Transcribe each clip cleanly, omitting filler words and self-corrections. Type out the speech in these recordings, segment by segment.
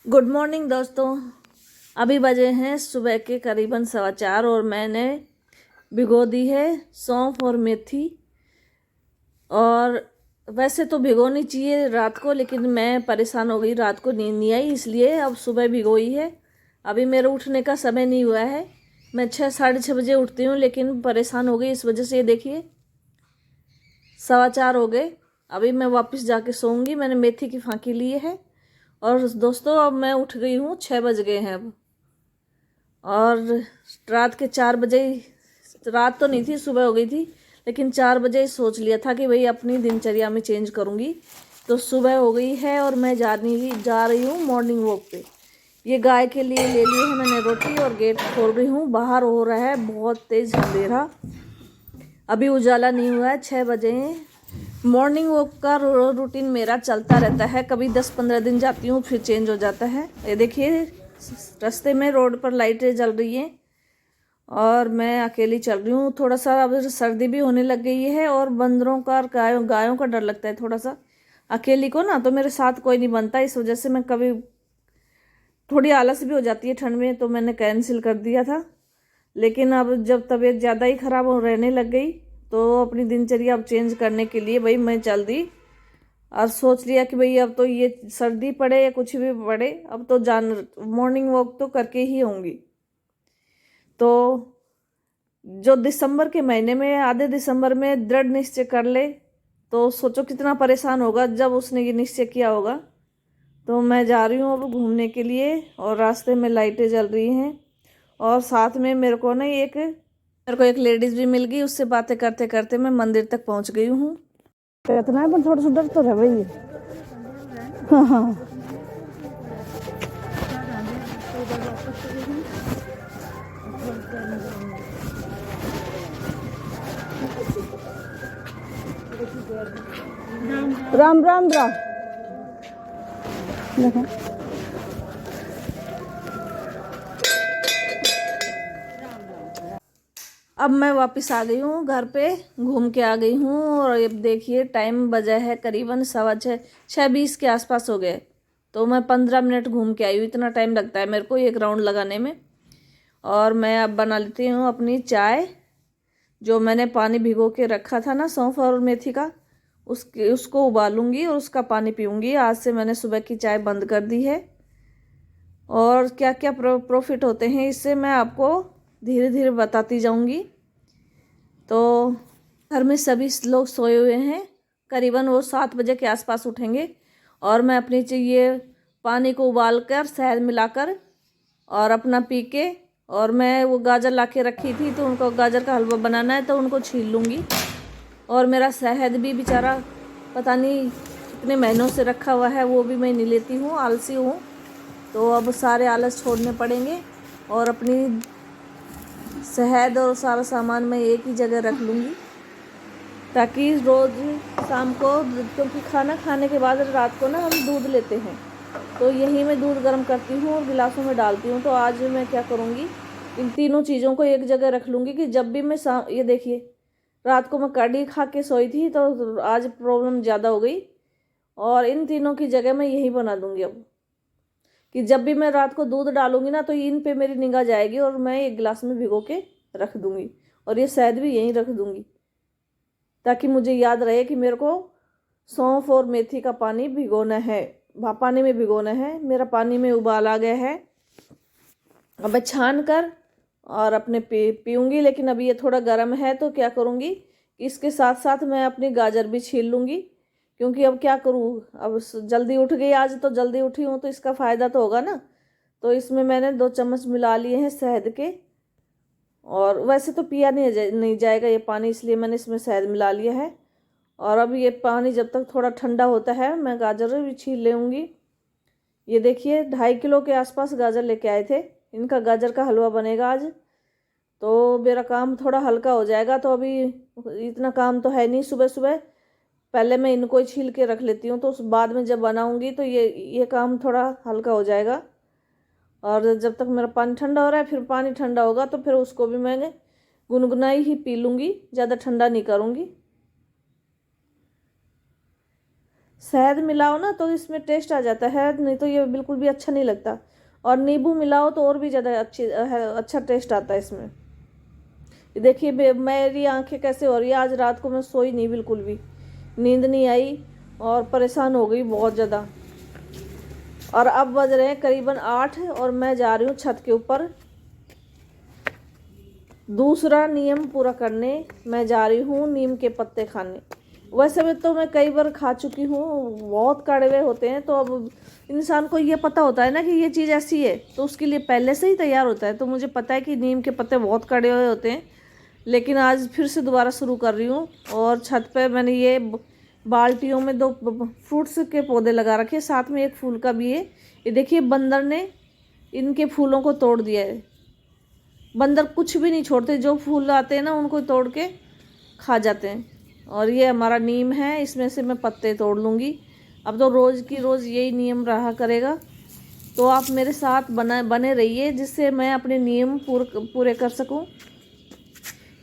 Good morning दोस्तों। अभी बजे हैं सुबह के करीबन 4:15 और मैंने भिगो दी है सौंफ और मेथी। और वैसे तो भिगोनी चाहिए रात को, लेकिन मैं परेशान हो गई, रात को नींद नहीं आई, इसलिए अब सुबह भिगोई है। अभी मेरे उठने का समय नहीं हुआ है। मैं 6 साढ़े 6 बजे उठती हूँ, लेकिन परेशान हो गई इस वजह से। ये देखिए 4:15 हो गए। अभी मैं वापस जाके सोऊंगी। मैंने मेथी की फाँकी ली है। और दोस्तों अब मैं उठ गई हूँ, 6 बज गए हैं अब। और रात के 4 बजे, रात तो नहीं थी, सुबह हो गई थी, लेकिन 4 बजे सोच लिया था कि भाई अपनी दिनचर्या में चेंज करूँगी। तो सुबह हो गई है और मैं जा रही हूँ मॉर्निंग वॉक पे। ये गाय के लिए ले ली है मैंने रोटी, और गेट खोल रही हूँ। बाहर हो रहा है बहुत तेज़ अंधेरा, अभी उजाला नहीं हुआ है, 6 बजे हैं। मॉर्निंग वॉक का रूटीन मेरा चलता रहता है, कभी 10-15 दिन जाती हूँ फिर चेंज हो जाता है। ये देखिए रास्ते में रोड पर लाइटें जल रही हैं और मैं अकेली चल रही हूँ। थोड़ा सा अब सर्दी भी होने लग गई है और बंदरों का और गायों का डर लगता है थोड़ा सा। अकेली को ना तो मेरे साथ कोई नहीं बनता, इस वजह से मैं कभी थोड़ी आलस भी हो जाती है ठंड में, तो मैंने कैंसिल कर दिया था। लेकिन अब जब तबीयत ज़्यादा ही ख़राब हो रहने लग गई तो अपनी दिनचर्या अब चेंज करने के लिए भाई मैं चल दी। और सोच लिया कि भाई अब तो ये सर्दी पड़े या कुछ भी पड़े, अब तो मॉर्निंग वॉक तो करके ही होंगी। तो जो दिसंबर के महीने में, आधे दिसंबर में दृढ़ निश्चय कर ले तो सोचो कितना परेशान होगा जब उसने ये निश्चय किया होगा। तो मैं जा रही हूँ अब घूमने के लिए, और रास्ते में लाइटें जल रही हैं। और साथ में मेरे को एक लेडीज भी मिल गई, उससे बातें करते करते मैं मंदिर तक पहुँच गई हूँ। इतना है पर थोड़ा सा डर तो है भाई। हाँ हाँ। राम राम राम। देखो अब मैं वापस आ गई हूँ घर पे, घूम के आ गई हूँ। और अब देखिए टाइम बजा है करीबन 6:15, 6:20 के आसपास हो गए। तो मैं 15 मिनट घूम के आई हूँ। इतना टाइम लगता है मेरे को एक राउंड लगाने में। और मैं अब बना लेती हूँ अपनी चाय। जो मैंने पानी भिगो के रखा था ना सौंफ और मेथी का, उसको उबालूंगी और उसका पानी पीऊँगी। आज से मैंने सुबह की चाय बंद कर दी है। और क्या क्या प्रॉफिट होते हैं इससे मैं आपको धीरे धीरे बताती जाऊंगी। तो घर में सभी लोग सोए हुए हैं, करीबन वो 7 बजे के आसपास उठेंगे। और मैं अपनी ये पानी को उबाल कर शहद मिलाकर और अपना पी के, और मैं वो गाजर ला के रखी थी तो उनको गाजर का हलवा बनाना है तो उनको छील लूँगी। और मेरा शहद भी बेचारा पता नहीं कितने महीनों से रखा हुआ है, वो भी मैं नहीं लेती हूँ, आलसी हूँ। तो अब सारे आलस छोड़ने पड़ेंगे और अपनी शहद और सारा सामान मैं एक ही जगह रख लूँगी, ताकि रोज़ शाम को, क्योंकि खाना खाने के बाद रात को ना हम दूध लेते हैं, तो यही मैं दूध गर्म करती हूँ और गिलासों में डालती हूँ। तो आज मैं क्या करूँगी, इन तीनों चीज़ों को एक जगह रख लूँगी कि जब भी मैं ये देखिए रात को मैं कढ़ी खा के सोई थी तो आज प्रॉब्लम ज़्यादा हो गई, और इन तीनों की जगह मैं यही बना दूँगी अब, कि जब भी मैं रात को दूध डालूंगी ना तो इन पे मेरी निगाह जाएगी और मैं एक गिलास में भिगो के रख दूँगी। और ये शहद भी यहीं रख दूँगी ताकि मुझे याद रहे कि मेरे को सौंफ और मेथी का पानी भिगोना है, पानी में भिगोना है। मेरा पानी में उबाल आ गया है, अब मैं छान कर और अपने पीऊँगी। लेकिन अभी ये थोड़ा गर्म है तो क्या करूँगी, इसके साथ साथ मैं अपनी गाजर भी छील लूँगी, क्योंकि अब क्या करूँ, अब जल्दी उठ गई, आज तो जल्दी उठी हूँ तो इसका फ़ायदा तो होगा ना। तो इसमें मैंने 2 चम्मच मिला लिए हैं शहद के। और वैसे तो पिया नहीं जाएगा ये पानी, इसलिए मैंने इसमें शहद मिला लिया है। और अब ये पानी जब तक थोड़ा ठंडा होता है मैं गाजर भी छील लेंगी। ये देखिए 2.5 किलो के आसपास गाजर लेके आए थे, इनका गाजर का हलवा बनेगा आज। तो मेरा काम थोड़ा हल्का हो जाएगा। तो अभी इतना काम तो है नहीं सुबह सुबह, पहले मैं इनको ही छील के रख लेती हूँ, तो उस बाद में जब बनाऊँगी तो ये काम थोड़ा हल्का हो जाएगा। और जब तक मेरा पानी ठंडा हो रहा है, फिर पानी ठंडा होगा तो फिर उसको भी मैंने गुनगुनाई ही पी लूँगी, ज़्यादा ठंडा नहीं करूँगी। शहद मिलाओ ना तो इसमें टेस्ट आ जाता है, नहीं तो ये बिल्कुल भी अच्छा नहीं लगता। और नींबू मिलाओ तो और भी ज़्यादा अच्छा टेस्ट आता है इसमें। देखिए मेरी आंखें कैसे हो रही है, आज रात को मैं सोई नहीं, बिल्कुल भी नींद नहीं आई और परेशान हो गई बहुत ज़्यादा। और अब बज रहे हैं करीबन 8 और मैं जा रही हूँ छत के ऊपर दूसरा नियम पूरा करने। मैं जा रही हूँ नीम के पत्ते खाने। वैसे भी तो मैं कई बार खा चुकी हूँ, बहुत कड़वे होते हैं, तो अब इंसान को ये पता होता है ना कि ये चीज़ ऐसी है, तो उसके लिए पहले से ही तैयार होता है। तो मुझे पता है कि नीम के पत्ते बहुत कड़वे होते हैं, लेकिन आज फिर से दोबारा शुरू कर रही हूँ। और छत पे मैंने ये बाल्टियों में 2 फ्रूट्स के पौधे लगा रखे, साथ में एक फूल का भी है। ये देखिए बंदर ने इनके फूलों को तोड़ दिया है। बंदर कुछ भी नहीं छोड़ते, जो फूल आते हैं ना उनको तोड़ के खा जाते हैं। और ये हमारा नीम है, इसमें से मैं पत्ते तोड़ लूँगी। अब तो रोज़ की रोज़ यही नियम रहा करेगा। तो आप मेरे साथ बने रहिए, जिससे मैं अपने नियम पूरे कर सकूं।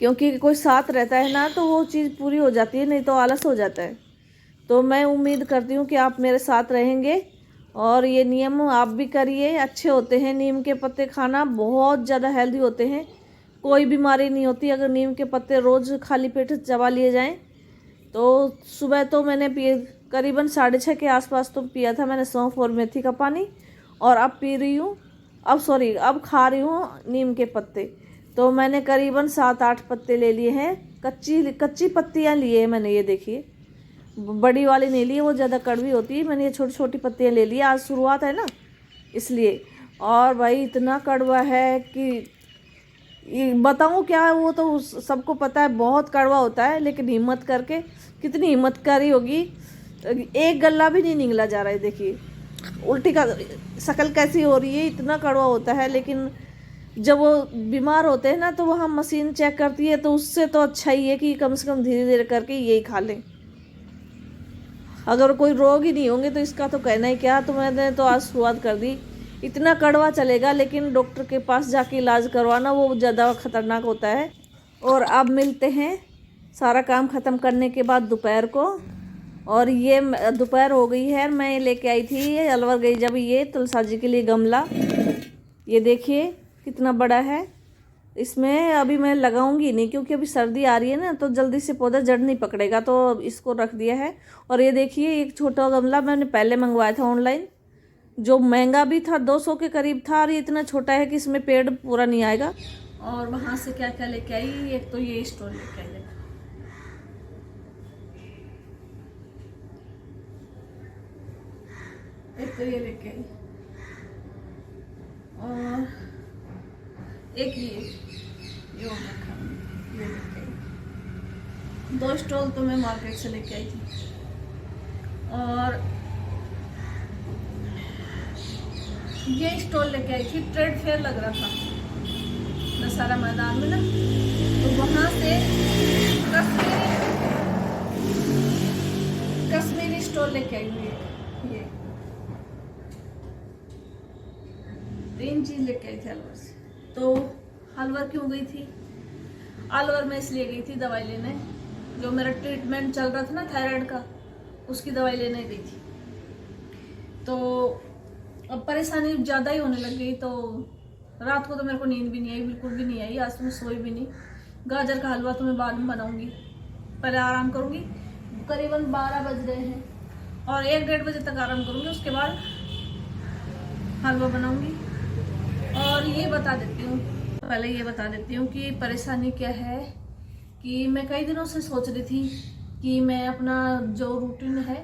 क्योंकि कोई साथ रहता है ना तो वो चीज़ पूरी हो जाती है, नहीं तो आलस हो जाता है। तो मैं उम्मीद करती हूँ कि आप मेरे साथ रहेंगे और ये नियम आप भी करिए। अच्छे होते हैं नीम के पत्ते खाना, बहुत ज़्यादा हेल्दी होते हैं, कोई बीमारी नहीं होती अगर नीम के पत्ते रोज़ खाली पेट चबा लिए जाएं। तो सुबह तो मैंने पिए करीबन 6:30 के आसपास तो पिया था मैंने सौंफ और मेथी का पानी। और अब पी रही हूँ, अब खा रही हूँ नीम के पत्ते। तो मैंने करीबन 7-8 पत्ते ले लिए हैं, कच्ची पत्तियाँ लिए हैं मैंने। ये देखिए बड़ी वाली नहीं ली, वो ज़्यादा कड़वी होती है। मैंने ये छोटी छोटी पत्तियाँ ले ली, आज शुरुआत है ना इसलिए। और भाई इतना कड़वा है कि बताऊँ क्या, वो तो सबको पता है बहुत कड़वा होता है, लेकिन हिम्मत करके कितनी हिम्मत करी होगी, एक गल्ला भी नहीं निगला जा रहा है। देखिए उल्टी का शक्ल कैसी हो रही है, इतना कड़वा होता है। लेकिन जब वो बीमार होते हैं ना तो वहाँ मशीन चेक करती है, तो उससे तो अच्छा ही है कि कम से कम धीरे धीरे करके यही खा लें। अगर कोई रोग ही नहीं होंगे तो इसका तो कहना ही क्या। तो मैंने तो आज शुरुआत कर दी। इतना कड़वा चलेगा, लेकिन डॉक्टर के पास जाके इलाज करवाना वो ज़्यादा खतरनाक होता है। और अब मिलते हैं सारा काम ख़त्म करने के बाद दोपहर को। और ये दोपहर हो गई है, मैं लेके आई थी अलवर गई जब ये तुलसा जी के लिए गमला। ये देखिए कितना बड़ा है। इसमें अभी मैं लगाऊंगी नहीं, क्योंकि अभी सर्दी आ रही है ना, तो जल्दी से पौधा जड़ नहीं पकड़ेगा, तो इसको रख दिया है। और ये देखिए एक छोटा गमला मैंने पहले मंगवाया था ऑनलाइन, जो महंगा भी था, 200 के करीब था। और ये इतना छोटा है कि इसमें पेड़ पूरा नहीं आएगा। और वहाँ से क्या क्या लेके आई, एक तो ये स्टोर लेके आई, एक तो ये लेके आई, और एक ये लेके आई। 2 स्टॉल तो मैं मार्केट से लेके आई थी। और ये स्टॉल लेके आई थी, ट्रेड फेयर लग रहा था दशहरा मैदान में ना, तो वहाँ से कश्मीरी स्टॉल लेके आई हुई। ये 3 चीज़ लेके आई थी अलवर से। तो अलवर क्यों गई थी? अलवर में इसलिए गई थी दवाई लेने, जो मेरा ट्रीटमेंट चल रहा था ना थायराइड का, उसकी दवाई लेने गई थी। तो अब परेशानी ज़्यादा ही होने लग गई, तो रात को तो मेरे को नींद भी नहीं आई, बिल्कुल भी नहीं आई। आज तो मैं सोई भी नहीं। गाजर का हलवा तो मैं बाद में बनाऊंगी, पहले आराम करूंगी। करीबन 12 बज रहे हैं और 1-1:30 बजे तक आराम करूंगी, उसके बाद हलवा बनाऊंगी। और ये बता देती हूँ, पहले ये बता देती हूँ कि परेशानी क्या है। कि मैं कई दिनों से सोच रही थी कि मैं अपना जो रूटीन है,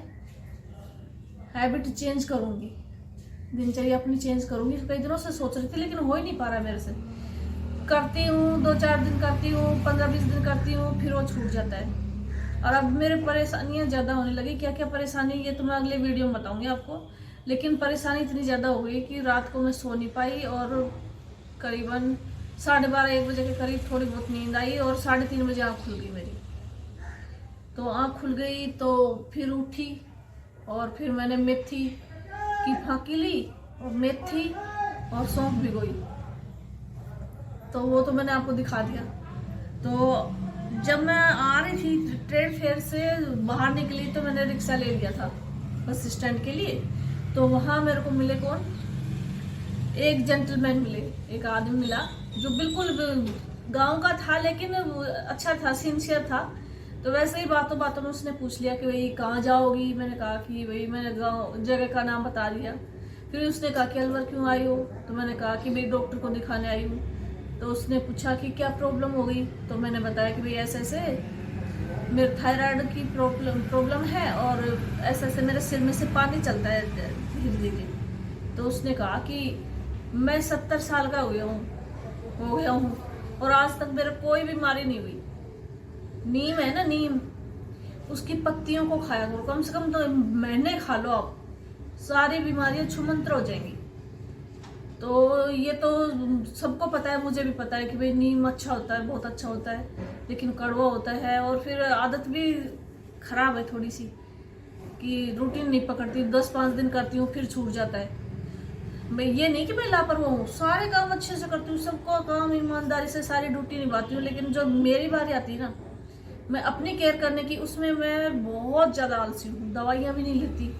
हैबिट चेंज करूँगी, दिनचर्या अपनी चेंज करूँगी। कई दिनों से सोच रही थी, लेकिन हो ही नहीं पा रहा मेरे से। करती हूँ 2-4 दिन करती हूँ, 15-20 दिन करती हूँ, फिर वो छूट जाता है। और अब मेरे परेशानियाँ ज़्यादा होने लगी। क्या क्या परेशानी, ये तो मैं अगले वीडियो में बताऊँगी आपको। लेकिन परेशानी इतनी ज़्यादा हो गई कि रात को मैं सो नहीं पाई, और करीबन 12:30-1 बजे के करीब थोड़ी बहुत नींद आई, और 3:30 बजे आँख खुल गई मेरी। तो आँख खुल गई तो फिर उठी, और फिर मैंने मेथी की फाँकी ली, और मेथी और सौंफ भिगोई। तो वो तो मैंने आपको दिखा दिया। तो जब मैं आ रही थी ट्रेड फेयर से बाहर निकली, तो मैंने रिक्शा ले लिया था बस स्टैंड के लिए। तो वहाँ मेरे को मिले कौन, एक जेंटलमैन मिले, एक आदमी मिला जो बिल्कुल गांव का था लेकिन अच्छा था, सिंसियर था। तो वैसे ही बातों बातों में उसने पूछ लिया कि भाई कहाँ जाओगी। मैंने कहा कि भाई मैंने गाँव जगह का नाम बता दिया। फिर उसने कहा कि अलवर क्यों आई हो। तो मैंने कहा कि भाई डॉक्टर को दिखाने आई हूँ। तो उसने पूछा कि क्या प्रॉब्लम हो गई। तो मैंने बताया कि भाई ऐसे ऐसे मेरे थायराइड की प्रॉब्लम है और ऐसे ऐसे मेरे सिर में से पानी चलता है धीरे धीरे। तो उसने कहा कि मैं 70 साल का हो गया हूँ और आज तक मेरे कोई बीमारी नहीं हुई। नीम है ना, नीम, उसकी पत्तियों को खाया करो, कम से कम तो महीने खा लो, आप सारी बीमारियां छुमंतर हो जाएंगी। तो ये तो सबको पता है, मुझे भी पता है कि भाई नीम अच्छा होता है, बहुत अच्छा होता है, लेकिन कड़वा होता है। और फिर आदत भी खराब है थोड़ी सी कि रूटीन नहीं पकड़ती, 10-5 दिन करती हूँ फिर छूट जाता है। मैं ये नहीं कि मैं लापरवाह हूँ, सारे काम अच्छे से करती हूँ, सबको काम ईमानदारी से सारी ड्यूटी निभाती हूँ, लेकिन जो मेरी बारी आती है ना, मैं अपनी केयर करने की, उसमें मैं बहुत ज़्यादा आलसी हूँ। दवाइयाँ भी नहीं लेती,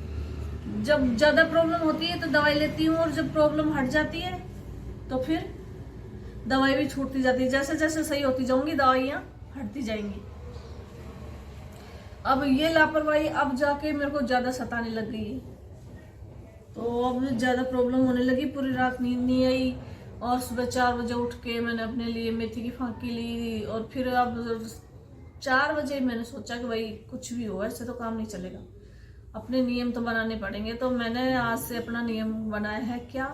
जब ज़्यादा प्रॉब्लम होती है तो दवाई लेती हूँ, और जब प्रॉब्लम हट जाती है तो फिर दवाई भी छूटती जाती है। जैसे जैसे सही होती जाऊंगी दवाइयाँ हटती जाएंगी। अब ये लापरवाही अब जाके मेरे को ज़्यादा सताने लग गई है। तो अब ज़्यादा प्रॉब्लम होने लगी, पूरी रात नींद नहीं आई, और सुबह 4 बजे उठ के मैंने अपने लिए मेथी की फाँकी ली। और फिर अब 4 बजे मैंने सोचा कि भाई कुछ भी हो, ऐसे तो काम नहीं चलेगा, अपने नियम तो बनाने पड़ेंगे। तो मैंने आज से अपना नियम बनाया है क्या,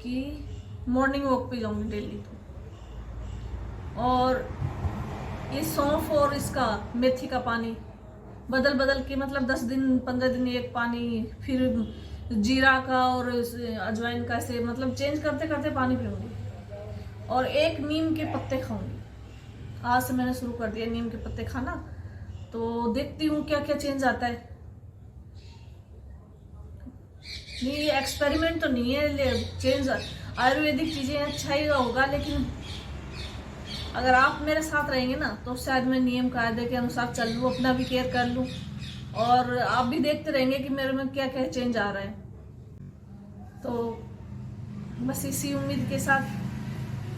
कि मॉर्निंग वॉक पे जाऊंगी डेली। तो और ये सौंफ और इसका मेथी का पानी बदल बदल के, मतलब 10 दिन 15 दिन एक पानी, फिर जीरा का और अजवाइन का, ऐसे मतलब चेंज करते करते पानी पीऊंगी। और एक नीम के पत्ते खाऊंगी। आज से मैंने शुरू कर दिया नीम के पत्ते खाना। तो देखती हूँ क्या क्या चेंज आता है। नहीं, ये एक्सपेरिमेंट तो नहीं है, चेंज आयुर्वेदिक चीजें अच्छा ही होगा, लेकिन अगर आप मेरे साथ रहेंगे ना तो शायद मैं नियम कायदे के अनुसार चल लूँ, अपना भी केयर कर लूँ, और आप भी देखते रहेंगे कि मेरे में क्या क्या चेंज आ रहा है। तो बस इसी उम्मीद के साथ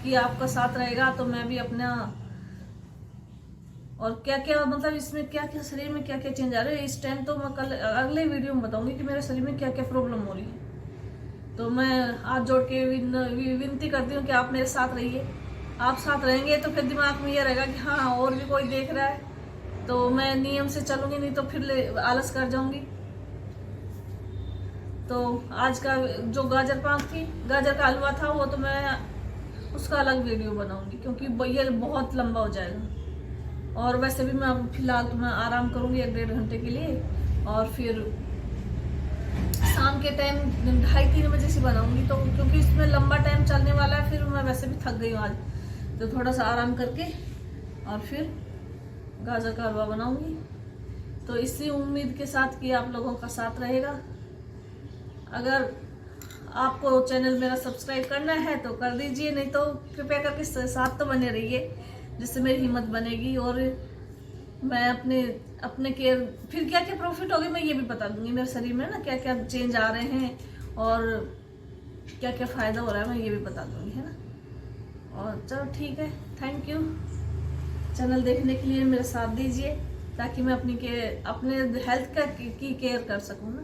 कि आपका साथ रहेगा, तो मैं भी अपना, और क्या क्या मतलब इसमें क्या क्या शरीर में क्या क्या चेंज आ रहे हैं इस टाइम, तो मैं कल अगले वीडियो में बताऊंगी कि मेरे शरीर में क्या क्या प्रॉब्लम हो रही है। तो मैं हाथ जोड़ के विनती करती हूँ कि आप मेरे साथ रहिए। आप साथ रहेंगे तो फिर दिमाग में ये रहेगा कि हाँ और भी कोई देख रहा है, तो मैं नियम से चलूंगी, नहीं तो फिर आलस कर जाऊंगी। तो आज का जो गाजर पाक थी, गाजर का हलवा था, वो तो मैं उसका अलग वीडियो बनाऊंगी, क्योंकि ये बहुत लंबा हो जाएगा। और वैसे भी मैं अब फिलहाल तो मैं आराम करूंगी 1-1.5 घंटे के लिए, और फिर शाम के टाइम 2:30-3 बजे से बनाऊंगी। तो क्योंकि इसमें लंबा टाइम चलने वाला है, फिर मैं वैसे भी थक गई हूँ आज, तो थोड़ा सा आराम करके और फिर गाजर का हलवा बनाऊंगी। तो इसी उम्मीद के साथ कि आप लोगों का साथ रहेगा। अगर आपको चैनल मेरा सब्सक्राइब करना है तो कर दीजिए, नहीं तो कृपया करके साथ तो बने रहिए, जिससे मेरी हिम्मत बनेगी, और मैं अपने केयर, फिर क्या क्या प्रॉफिट होगी मैं ये भी बता दूंगी। मेरे शरीर में ना क्या क्या चेंज आ रहे हैं और क्या क्या फ़ायदा हो रहा है मैं ये भी बता दूंगी, है ना। और चलो ठीक है, थैंक यू चैनल देखने के लिए, मेरे साथ दीजिए ताकि मैं अपने हेल्थ की केयर कर सकूँ ना।